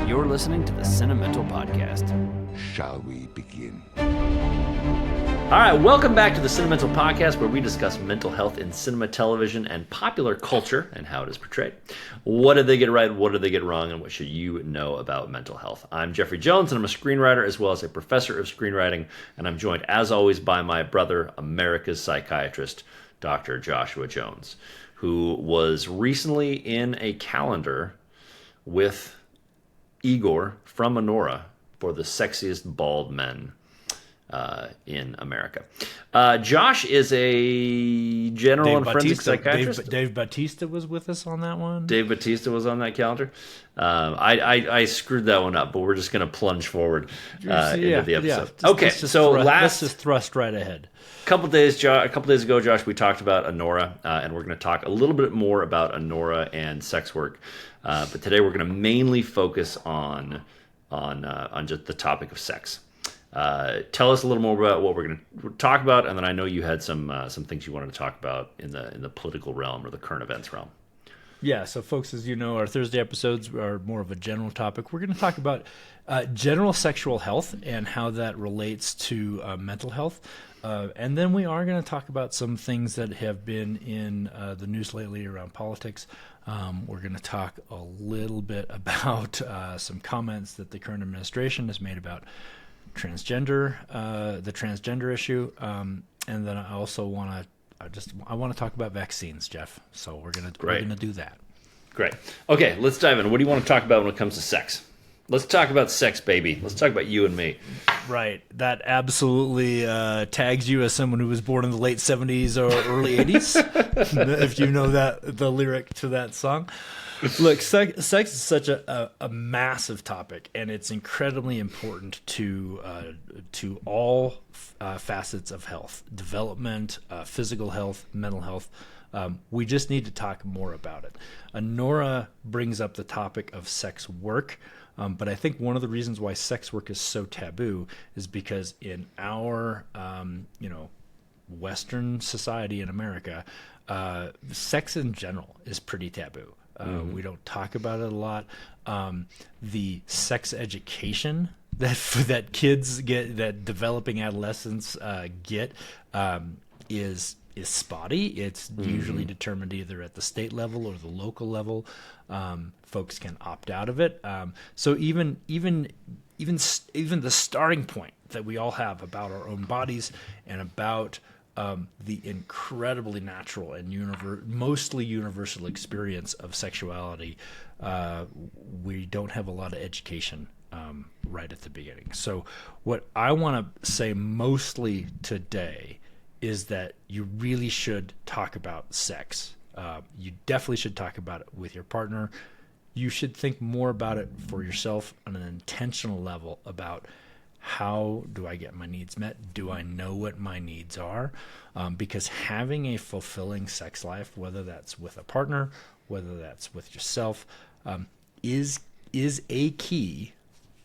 You're listening to the Cinemental Podcast. Shall we begin? All right, welcome back to the Cinemental Podcast, where we discuss mental health in cinema, television, and popular culture and how it is portrayed. What did they get right? What did they get wrong? And what should you know about mental health? I'm Jeffrey Jones, and I'm a screenwriter as well as a professor of screenwriting. And I'm joined, as always, by my brother, America's psychiatrist, Dr. Joshua Jones, who was recently in a calendar with Igor from Anora for the sexiest bald men in America. Josh is a general and forensic psychiatrist. Dave Bautista was with us on that one. Dave Bautista was on that calendar. I screwed that one up, but we're just going to plunge forward into the episode. Let's just thrust right ahead. A couple days ago, Josh, we talked about Anora, and we're going to talk a little bit more about Anora and sex work. But today we're going to mainly focus on just the topic of sex. Tell us a little more about what we're going to talk about, and then I know you had some things you wanted to talk about in the political realm or the current events realm. Yeah, so folks, as you know, our Thursday episodes are more of a general topic. We're going to talk about general sexual health and how that relates to mental health. And then we are going to talk about some things that have been in the news lately around politics. We're going to talk a little bit about some comments that the current administration has made about the transgender issue, and then I also want to talk about vaccines, Jeff. So we're gonna do that. Great. Okay, let's dive in. What do you want to talk about when it comes to sex? Let's talk about sex, baby. Let's talk about you and me. Right. That absolutely tags you as someone who was born in the late 70s or early 80s, if you know the lyric to that song. Look, sex is such a massive topic, and it's incredibly important to all facets of health, development, physical health, mental health. We just need to talk more about it. Anora brings up the topic of sex work, but I think one of the reasons why sex work is so taboo is because in our Western society in America, sex in general is pretty taboo. We don't talk about it a lot. The sex education that kids get, that developing adolescents get, is spotty. It's usually determined either at the state level or the local level. Folks can opt out of it. So even the starting point that we all have about our own bodies and about the incredibly natural and mostly universal experience of sexuality, we don't have a lot of education right at the beginning. So what I want to say mostly today is that you really should talk about sex. You definitely should talk about it with your partner. You should think more about it for yourself on an intentional level about how do I get my needs met? Do I know what my needs are? Because having a fulfilling sex life, whether that's with a partner, whether that's with yourself, is a key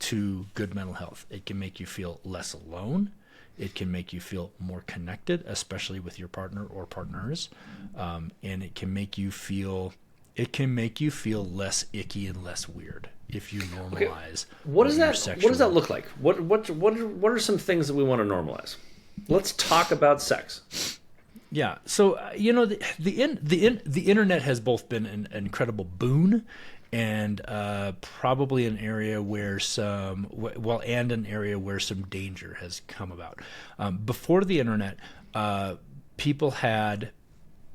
to good mental health. It can make you feel less alone. It can make you feel more connected, especially with your partner or partners, and it can make you feel less icky and less weird if you normalize. What does that look like? What are some things that we want to normalize? Let's talk about sex. Yeah. So the internet has both been an incredible boon and probably an area where some danger has come about. Before the internet, people had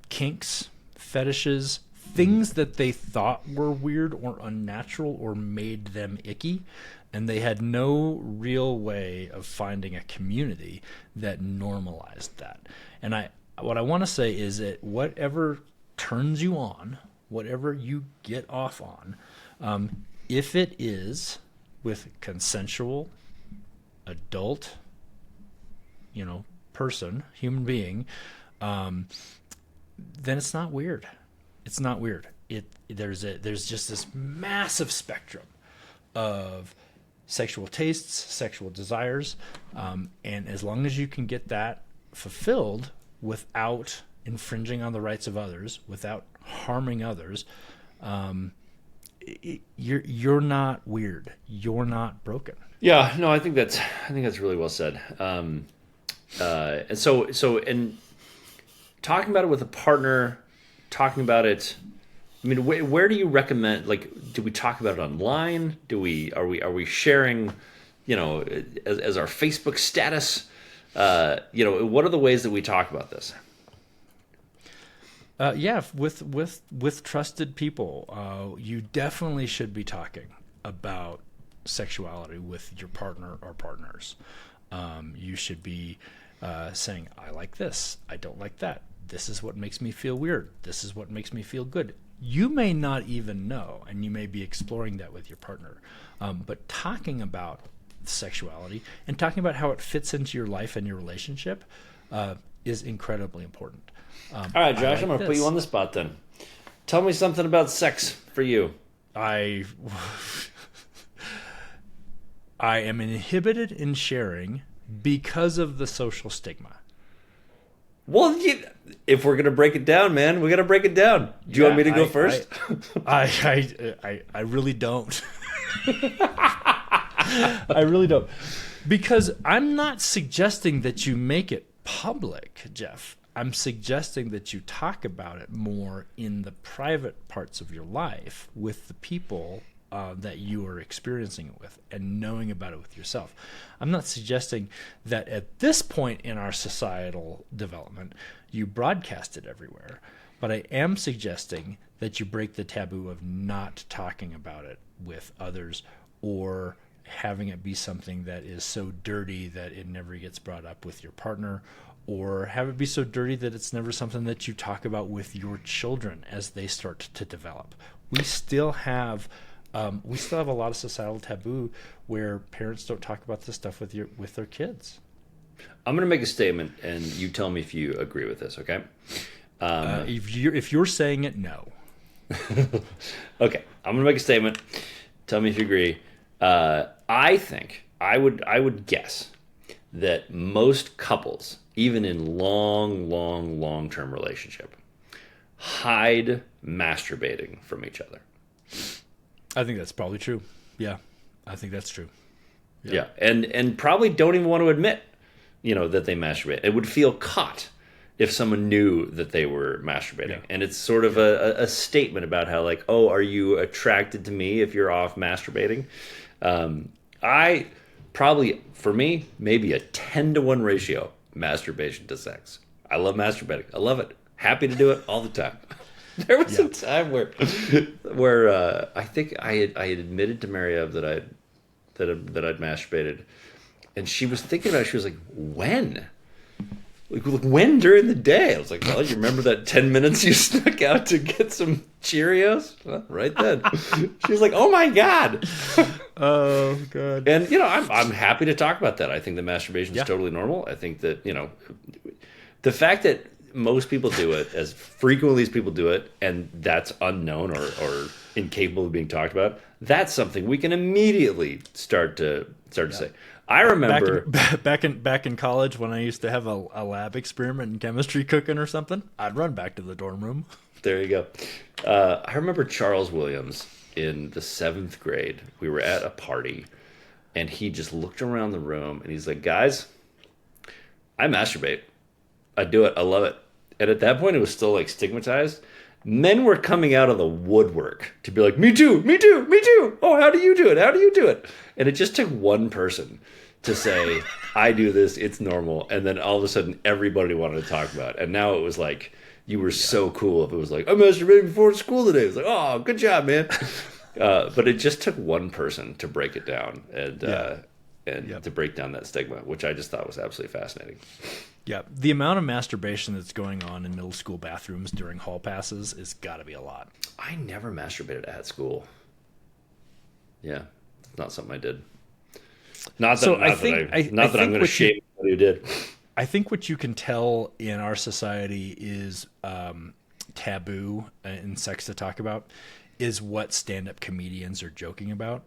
kinks, fetishes, things that they thought were weird or unnatural or made them icky, and they had no real way of finding a community that normalized that. And what I want to say is that whatever turns you on, whatever you get off on, if it is with consensual, adult, person, human being, then it's not weird. It's not weird. There's just this massive spectrum of sexual tastes, sexual desires, and as long as you can get that fulfilled without infringing on the rights of others, without harming others, you're not weird. You're not broken. Yeah, no, I think that's really well said. And and talking about it with a partner, talking about it. I mean, where do you recommend? Like, do we talk about it online? Are we sharing, as our Facebook status? What are the ways that we talk about this? Yeah, with trusted people, you definitely should be talking about sexuality with your partner or partners. You should be saying, I like this, I don't like that. This is what makes me feel weird. This is what makes me feel good. You may not even know, and you may be exploring that with your partner. But talking about sexuality and talking about how it fits into your life and your relationship is incredibly important. All right, Josh, I'm going to put you on the spot then. Tell me something about sex for you. I am inhibited in sharing because of the social stigma. Well, if we're gonna break it down, man, we gotta break it down. Do you want me to go first? I really don't. I really don't, because I'm not suggesting that you make it public, Jeff. I'm suggesting that you talk about it more in the private parts of your life with the people that you are experiencing it with and knowing about it with yourself. I'm not suggesting that at this point in our societal development, you broadcast it everywhere, but I am suggesting that you break the taboo of not talking about it with others or having it be something that is so dirty that it never gets brought up with your partner, or have it be so dirty that it's never something that you talk about with your children as they start to develop. We still have a lot of societal taboo where parents don't talk about this stuff with their kids. I'm going to make a statement, and you tell me if you agree with this, okay? If you're saying it, no. Okay, I'm going to make a statement. Tell me if you agree. I think I would guess that most couples, even in long-term relationship, hide masturbating from each other. I think that's probably true. Yeah, I think that's true. Yeah, and probably don't even want to admit, that they masturbate. It would feel caught if someone knew that they were masturbating. Yeah. And it's sort of a statement about how, like, oh, are you attracted to me if you're off masturbating? I probably, for me, maybe a 10-to-1 ratio, masturbation to sex. I love masturbating. I love it. Happy to do it all the time. There was a time where I think I had admitted to Mary-Eve that I'd masturbated, and she was thinking about it. She was like, when? Like, when during the day? I was like, well, you remember that 10 minutes you snuck out to get some Cheerios? Well, right then. She was like, oh my God. Oh God. And, I'm happy to talk about that. I think that masturbation is totally normal. I think that, the fact that most people do it as frequently as people do it, and that's unknown or incapable of being talked about, that's something we can immediately start to say. I remember back in college when I used to have a lab experiment in chemistry cooking or something, I'd run back to the dorm room. There you go. I remember Charles Williams in the 7th grade. We were at a party, and he just looked around the room, and he's like, guys, I masturbate. I do it. I love it. And at that point, it was still like stigmatized. Men were coming out of the woodwork to be like, me too, me too, me too. Oh, how do you do it? How do you do it? And it just took one person to say, I do this, it's normal. And then all of a sudden, everybody wanted to talk about it. And now it was like, you were so cool if it was like, I masturbated before school today. It was like, oh, good job, man. But it just took one person to break it down and to break down that stigma, which I just thought was absolutely fascinating. Yeah, the amount of masturbation that's going on in middle school bathrooms during hall passes has got to be a lot. I never masturbated at school. Yeah, it's not something I did. Not that I'm going to shame anybody who did. I think what you can tell in our society is taboo in sex to talk about is what stand-up comedians are joking about.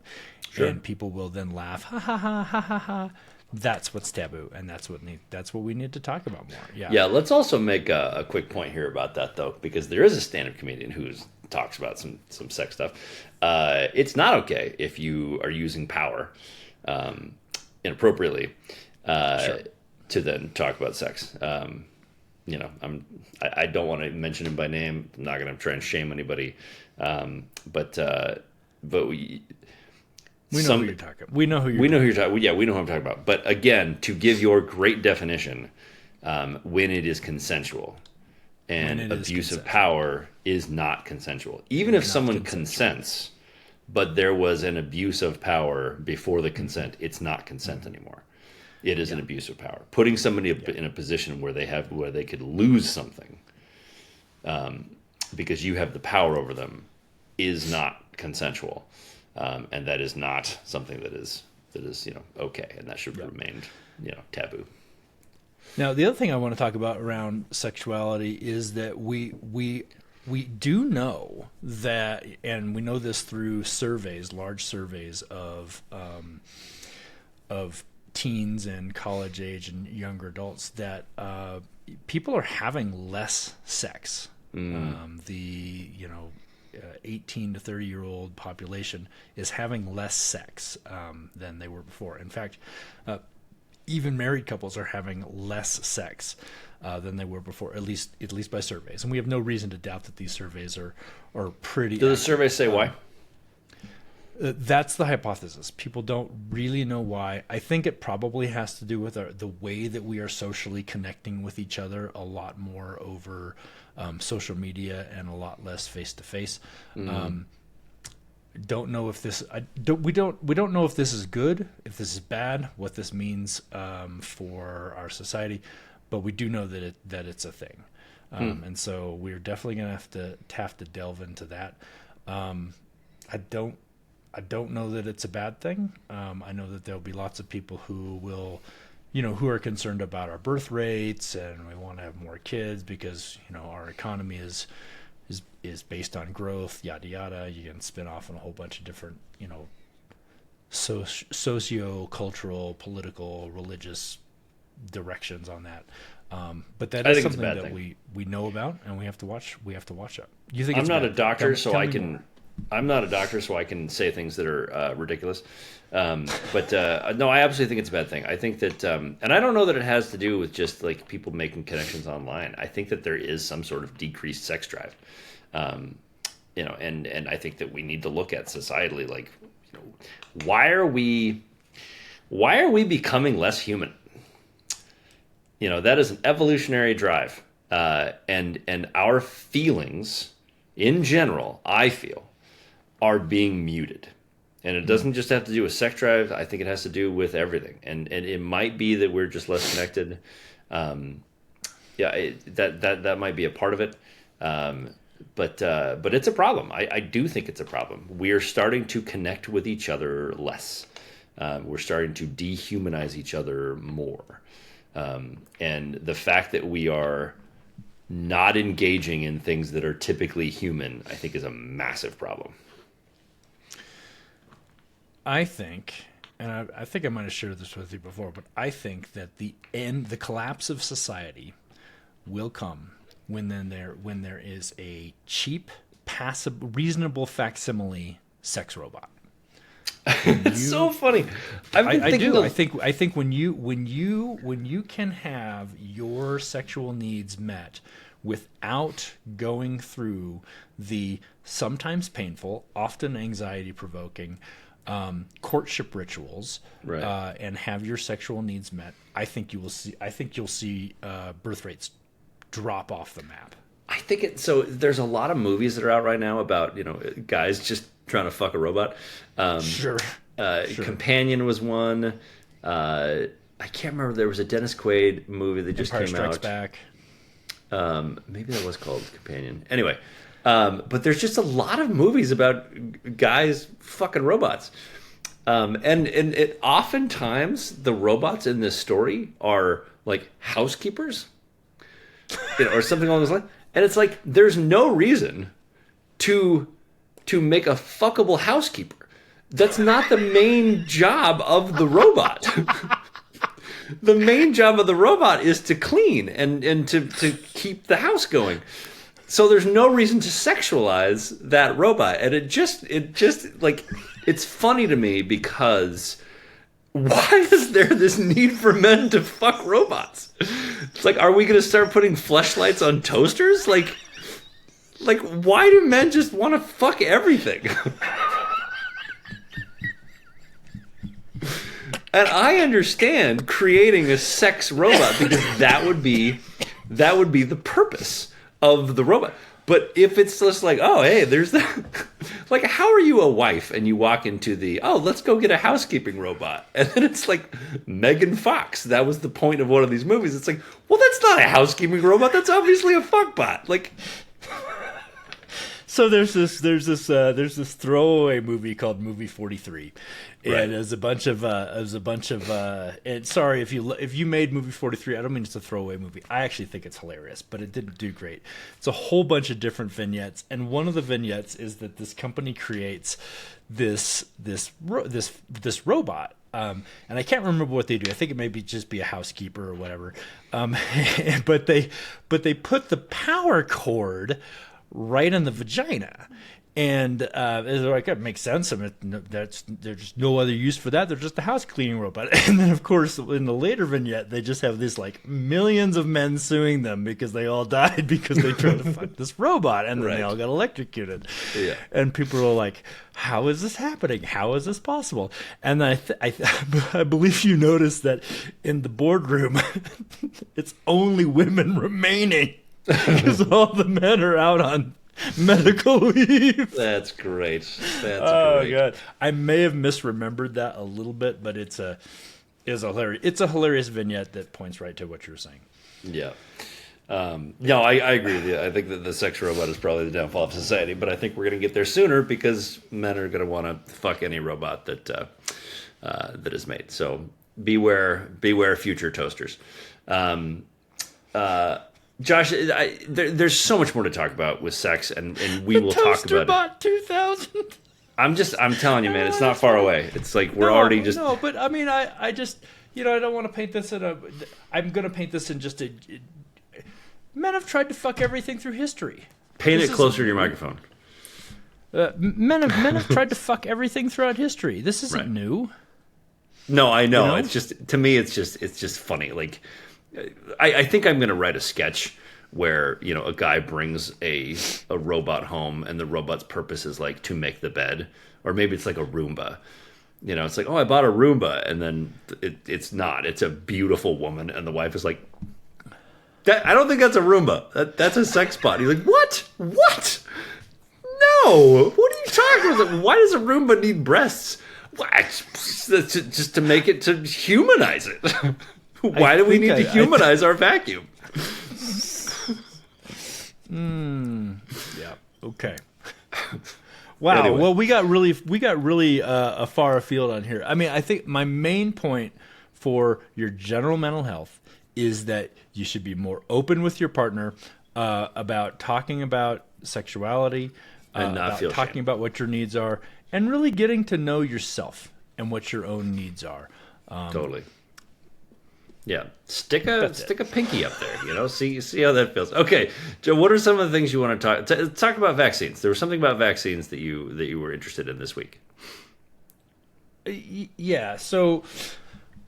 Sure. And people will then laugh, ha ha ha ha ha ha. That's what's taboo, and that's what we need to talk about more. Yeah. Yeah. Let's also make a quick point here about that, though, because there is a stand-up comedian who's talks about some sex stuff. It's not okay if you are using power inappropriately to then talk about sex. You know, I don't want to mention him by name. I'm not going to try and shame anybody. But we know who you're talking about. We know who you're talking about. Yeah, we know who I'm talking about. But again, to give your great definition, when it is consensual and abuse of power is not consensual. Even if someone consents, but there was an abuse of power before the consent, it's not consent anymore. It is an abuse of power. Putting somebody in a position where they could lose something because you have the power over them is not consensual, and that is not something that is okay, and that should remain taboo. Now, the other thing I want to talk about around sexuality is that we do know that, and we know this through surveys, large surveys of teens and college age and younger adults, that people are having less sex. 18 to 30-year-old population is having less sex than they were before. In fact, even married couples are having less sex than they were before, at least by surveys. And we have no reason to doubt that these surveys are pretty. Do the surveys say why? That's the hypothesis. People don't really know why. I think it probably has to do with the way that we are socially connecting with each other a lot more over social media and a lot less face to face. Don't know if this. We don't know if this is good, if this is bad, what this means for our society, but we do know that it's a thing, and so we're definitely going to have to delve into that. I don't know that it's a bad thing. I know that there'll be lots of people who will, who are concerned about our birth rates and we want to have more kids because, our economy is based on growth, yada, yada. You can spin off on a whole bunch of different, socio-cultural, political, religious directions on that. But that is something that we know about and we have to watch. We have to watch it. You think I'm not a doctor, so I can. I'm not a doctor, so I can say things that are ridiculous. But no, I absolutely think it's a bad thing. I think that, and I don't know that it has to do with just like people making connections online. I think that there is some sort of decreased sex drive, and I think that we need to look at societally, like, why are we becoming less human? That is an evolutionary drive, and our feelings in general, I feel, are being muted. And it doesn't just have to do with sex drive. I think it has to do with everything. And it might be that we're just less connected. That might be a part of it. But it's a problem. I do think it's a problem. We are starting to connect with each other less. We're starting to dehumanize each other more. And the fact that we are not engaging in things that are typically human, I think, is a massive problem. I think, and I think I might have shared this with you before, but I think that the collapse of society will come when there is a cheap, passive, reasonable facsimile sex robot. It's so funny. I think when you can have your sexual needs met without going through the sometimes painful, often anxiety provoking courtship rituals, right, and have your sexual needs met, I think you'll see birth rates drop off the map. I think so there's a lot of movies that are out right now about, guys just trying to fuck a robot. Sure. Companion was one. I can't remember. There was a Dennis Quaid movie that just Empire came Strikes out. Back. Maybe that was called Companion. Anyway, but there's just a lot of movies about guys fucking robots. And it oftentimes the robots in this story are like housekeepers, or something along those lines. And it's like, there's no reason to make a fuckable housekeeper. That's not the main job of the robot. The main job of the robot is to clean and to keep the house going. So there's no reason to sexualize that robot, and it just like it's funny to me because why is there this need for men to fuck robots? It's like, are we going to start putting fleshlights on toasters? Like why do men just want to fuck everything? And I understand creating a sex robot because that would be the purpose of the robot. But if it's just like, oh, hey, there's that. Like, how are you a wife and you walk into let's go get a housekeeping robot? And then it's like Megan Fox. That was the point of one of these movies. It's like, well, that's not a housekeeping robot. That's obviously a fuckbot. Like, so there's this throwaway movie called Movie 43, and Right. there's a bunch of and sorry if you made Movie 43, I don't mean it's a throwaway movie. I actually think it's hilarious, but it didn't do great. It's a whole bunch of different vignettes, and one of the vignettes is that this company creates this robot. And I can't remember what they do. I think it may just be a housekeeper or whatever. But they put the power cord right in the vagina, and they're like, that makes sense. I mean, there's just no other use for that. They're just a house cleaning robot. And then, of course, in the later vignette, they just have this like millions of men suing them because they all died because they tried to fuck this robot, and then Right. they all got electrocuted. Yeah. And people are like, how is this happening? How is this possible? And I believe you noticed that in the boardroom, it's only women remaining because all the men are out on medical leave. that's great. That's Oh great. god, I may have misremembered that a little bit, but it's a hilarious vignette that points right to what you were saying. Yeah. No, I agree with you. I think that the sex robot is probably the downfall of society, but I think we're going to get there sooner because men are going to want to fuck any robot that is made. So beware future toasters. Josh, there's so much more to talk about with sex, and we will talk about Toasterbot 2000. I'm telling you, man, it's not far away. It's like we're already just. No, but I mean, I just, I don't want to paint this I'm going to paint this in just men have tried to fuck everything through history. Paint This it is- closer to your microphone. Men have tried to fuck everything throughout history. This isn't Right. new. No, I know. You know? It's just, to me, it's just funny. Like, I think I'm going to write a sketch where, a guy brings a robot home and the robot's purpose is like to make the bed, or maybe it's like a Roomba. It's like, oh, I bought a Roomba, and then it's not. It's a beautiful woman, and the wife is like, I don't think that's a Roomba. That's a sex bot. He's like, what? What? No. What are you talking about? Why does a Roomba need breasts? Just to make it, to humanize it. Why do we need to humanize our vacuum? Yeah. Okay. Wow. Anyway. Well, we got really far afield on here. I mean, I think my main point for your general mental health is that you should be more open with your partner about talking about sexuality, And not about feel talking shame. about what your needs are, and really getting to know yourself and what your own needs are. Totally. Yeah, stick a That's it. pinky up there. See how that feels. Okay, Joe, what are some of the things you want to talk about? Vaccines. There was something about vaccines that you were interested in this week. Yeah. So,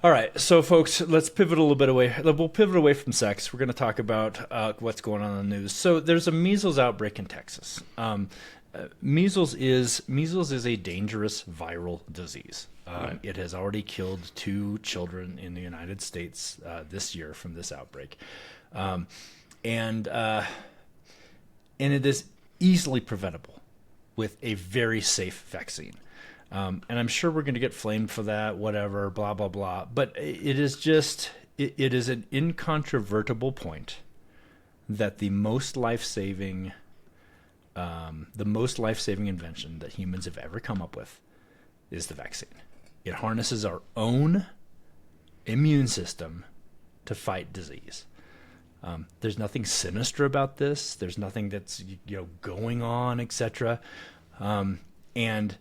all right. So, folks, let's pivot a little bit away. We'll pivot away from sex. We're going to talk about what's going on in the news. So, there's a measles outbreak in Texas. Measles is a dangerous viral disease. Right. It has already killed 2 children in the United States this year from this outbreak, and it is easily preventable with a very safe vaccine. And I'm sure we're going to get flamed for that, whatever, blah, blah, blah. But it is just, it is an incontrovertible point that the most life-saving invention that humans have ever come up with is the vaccine. It harnesses our own immune system to fight disease. There's nothing sinister about this. There's nothing that's going on, etc. And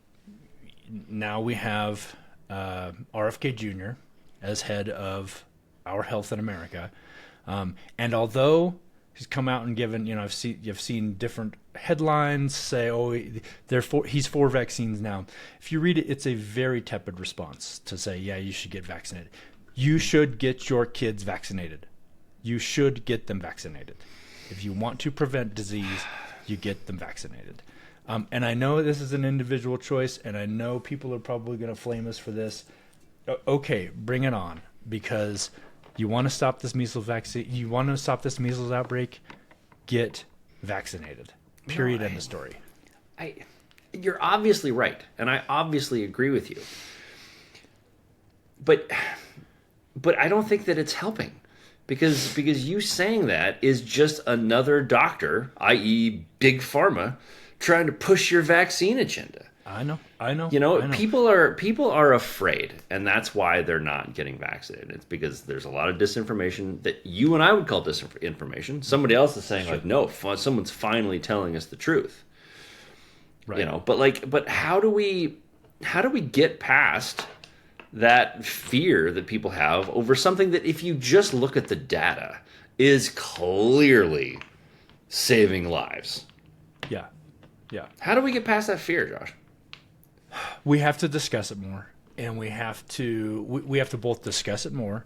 now we have RFK Jr. as head of our health in America. And although He's come out and given, you've seen different headlines say, oh, he's for vaccines now. If you read it, it's a very tepid response to say, yeah, you should get vaccinated. You should get your kids vaccinated. You should get them vaccinated. If you want to prevent disease, you get them vaccinated. And I know this is an individual choice, and I know people are probably going to flame us for this. Okay, bring it on, because you want to stop this measles vaccine. You want to stop this measles outbreak. Get vaccinated. Period. End of story. You're obviously right, and I obviously agree with you. But I don't think that it's helping, because you saying that is just another doctor, i.e., big pharma, trying to push your vaccine agenda. I know. People are afraid, and that's why they're not getting vaccinated. It's because there's a lot of disinformation that you and I would call disinformation. Somebody else is saying, like, no, someone's finally telling us the truth. Right. But how do we get past that fear that people have over something that, if you just look at the data, is clearly saving lives? Yeah. Yeah. How do we get past that fear, Josh? We have to discuss it more, and we have to both discuss it more,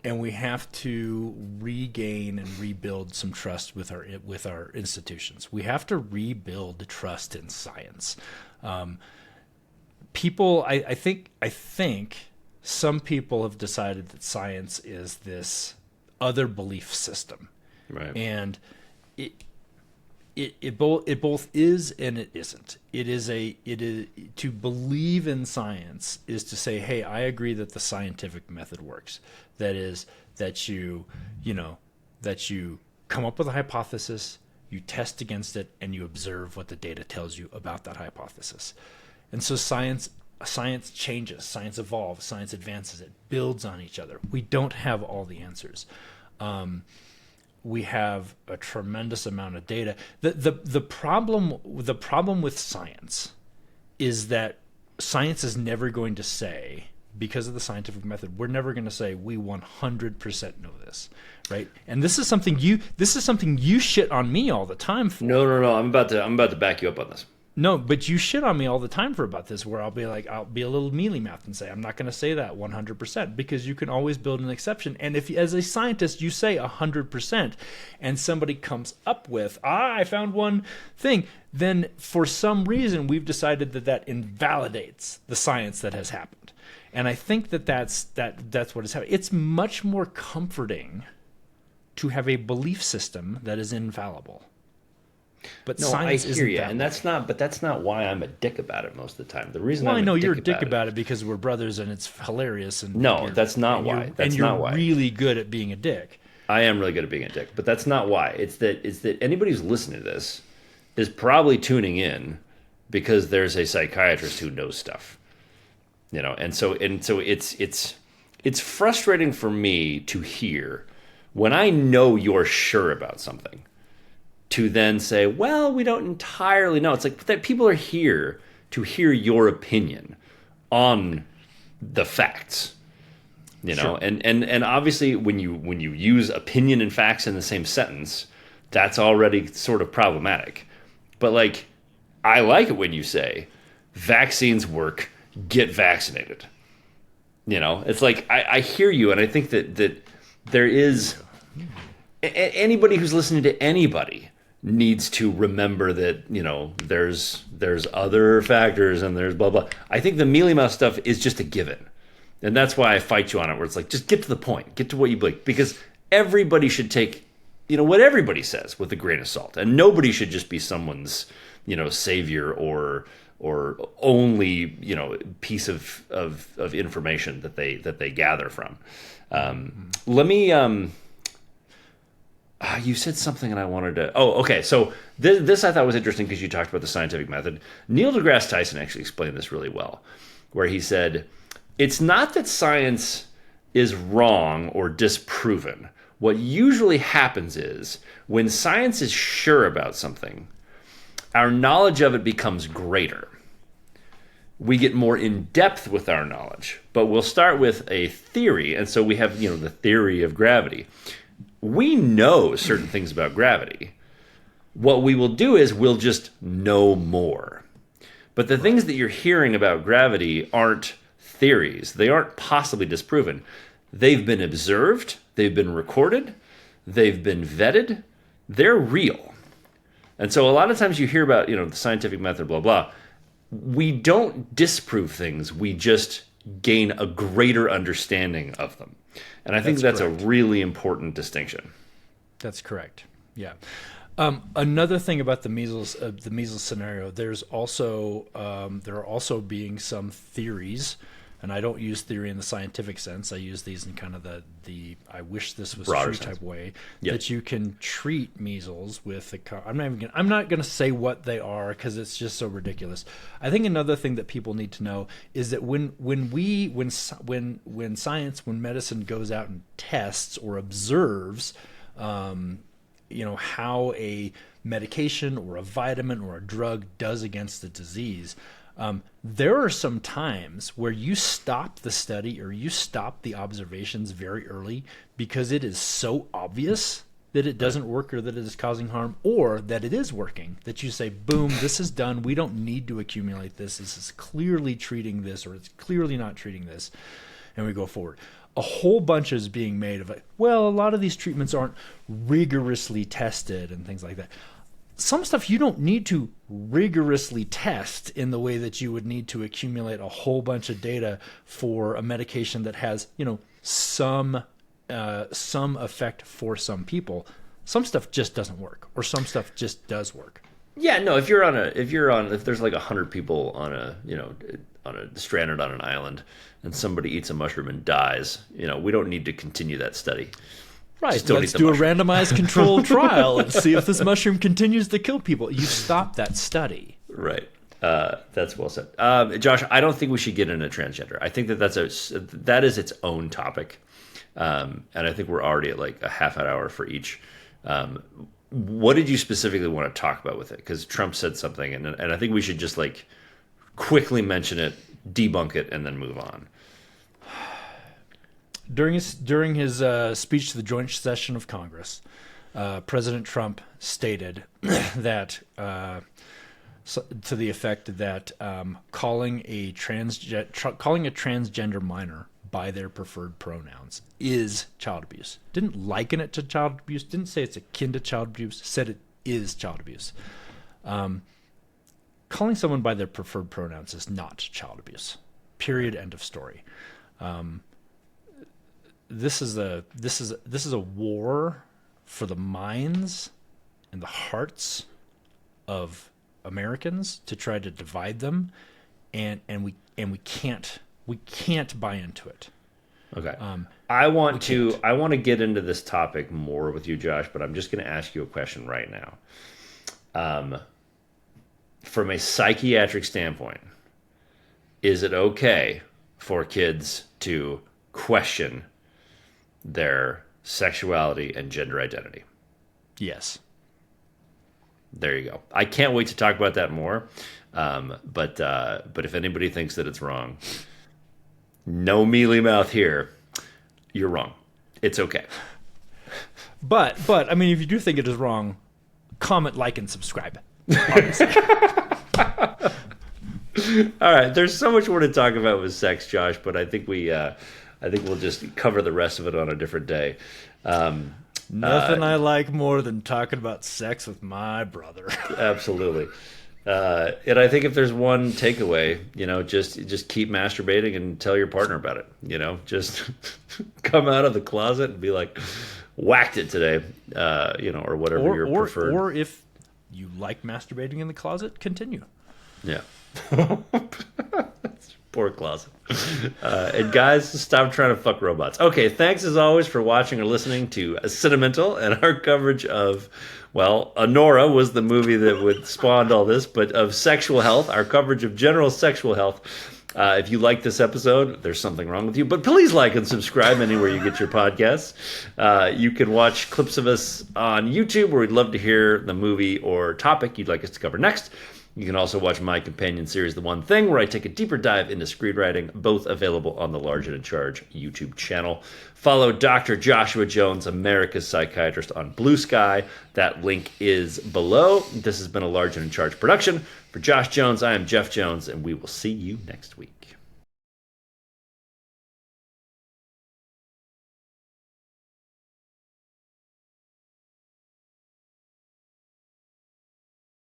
and we have to regain and rebuild some trust with our institutions. We have to rebuild trust in science. People, I think some people have decided that science is this other belief system, right? And it both is and it isn't. It is to believe in science is to say, hey, I agree that the scientific method works. That is that you come up with a hypothesis, you test against it, and you observe what the data tells you about that hypothesis. And so science changes, science evolves, science advances, it builds on each other. We don't have all the answers. We have a tremendous amount of data. The problem with science is that science is never going to say, because of the scientific method, we're never going to say we 100% know this, right? And this is something you shit on me all the time for. No. I'm about to back you up on this. No, but you shit on me all the time about this, where I'll be a little mealy-mouthed and say, I'm not going to say that 100%, because you can always build an exception. And if, as a scientist, you say 100%, and somebody comes up with, I found one thing, then for some reason we've decided that invalidates the science that has happened. And I think that's what is happening. It's much more comforting to have a belief system that is infallible. But no, science I hear you, that and that's not why I'm a dick about it most of the time. The reason I know you're a dick about it because we're brothers and it's hilarious. And no, that's not why. That's not why. And you're really good at being a dick. I am really good at being a dick, but that's not why. It's that anybody who's listening to this is probably tuning in because there's a psychiatrist who knows stuff, and so it's frustrating for me to hear when I know you're sure about something, to then say, well, we don't entirely know. It's like that people are here to hear your opinion on the facts, Sure. and obviously when you use opinion and facts in the same sentence, that's already sort of problematic. But like, I like it when you say vaccines work, get vaccinated. It's like, I hear you, and I think that there is anybody who's listening to anybody needs to remember that there's other factors and there's blah blah. I think the mealy mouth stuff is just a given, and that's why I fight you on it. Where it's like, just get to the point, get to what you believe, because everybody should take what everybody says with a grain of salt, and nobody should just be someone's savior or only piece of information that they gather from. Let me. You said something and I wanted to... Oh, okay. So this I thought was interesting because you talked about the scientific method. Neil deGrasse Tyson actually explained this really well, where he said, it's not that science is wrong or disproven. What usually happens is when science is sure about something, our knowledge of it becomes greater. We get more in depth with our knowledge, but we'll start with a theory. And so we have, the theory of gravity. we know certain things about gravity. What we will do is we'll just know more. But the things that you're hearing about gravity aren't theories. They aren't possibly disproven. They've been observed. They've been recorded. They've been vetted. They're real. And so a lot of times you hear about, the scientific method, blah, blah. We don't disprove things. We just gain a greater understanding of them. And I think that's correct. A really important distinction. That's correct. Yeah. Another thing about the measles scenario, there are also being some theories, and I don't use theory in the scientific sense. I use these in kind of the I wish this was broader true sense. Type way, yep. that you can treat measles with I'm not going to say what they are because it's just so ridiculous. I think another thing that people need to know is that when medicine goes out and tests or observes, how a medication or a vitamin or a drug does against the disease, there are some times where you stop the study or you stop the observations very early because it is so obvious that it doesn't work or that it is causing harm, or that it is working, that you say, boom, this is done. We don't need to accumulate this. This is clearly treating this, or it's clearly not treating this. And we go forward. A whole bunch is being made of a lot of these treatments aren't rigorously tested and things like that. Some stuff you don't need to rigorously test in the way that you would need to accumulate a whole bunch of data for a medication that has, some effect for some people. Some stuff just doesn't work, or some stuff just does work. Yeah, no. If there's like 100 people stranded on an island, and somebody eats a mushroom and dies, we don't need to continue that study. Right. Let's do a randomized controlled trial and see if this mushroom continues to kill people. You stop that study. Right. That's well said. Josh, I don't think we should get into transgender. I think that is its own topic. And I think we're already at like a half an hour for each. What did you specifically want to talk about with it? Because Trump said something, and I think we should just like quickly mention it, debunk it, and then move on. During his speech to the joint session of Congress, President Trump stated that to the effect that calling a transgender minor by their preferred pronouns is child abuse. Didn't liken it to child abuse. Didn't say it's akin to child abuse. Said it is child abuse. Calling someone by their preferred pronouns is not child abuse. Period. End of story. This is a war for the minds and the hearts of Americans to try to divide them, and we can't buy into it. Okay. I want to get into this topic more with you, Josh, but I'm just going to ask you a question right now. From a psychiatric standpoint, is it okay for kids to question their sexuality and gender identity? Yes. There you go. I can't wait to talk about that more. But if anybody thinks that it's wrong, no mealy mouth here. You're wrong. It's okay. But I mean, if you do think it is wrong, comment, like, and subscribe. All right. There's so much more to talk about with sex, Josh, but I think we'll just cover the rest of it on a different day. Nothing I like more than talking about sex with my brother. Absolutely. And I think if there's one takeaway, just keep masturbating and tell your partner about it. Just come out of the closet and be like, whacked it today, or whatever your preferred. Or if you like masturbating in the closet, continue. Yeah. Poor closet. And guys, stop trying to fuck robots. Okay, thanks as always for watching or listening to Cinemental and our coverage of, Anora was the movie that would spawned all this, but of sexual health, our coverage of general sexual health. If you like this episode, there's something wrong with you, but please like and subscribe anywhere you get your podcasts. You can watch clips of us on YouTube, where we'd love to hear the movie or topic you'd like us to cover next. You can also watch my companion series, The One Thing, where I take a deeper dive into screenwriting, both available on the Large and in Charge YouTube channel. Follow Dr. Joshua Jones, America's Psychiatrist, on Blue Sky. That link is below. This has been a Large and in Charge production. For Josh Jones, I am Jeff Jones, and we will see you next week.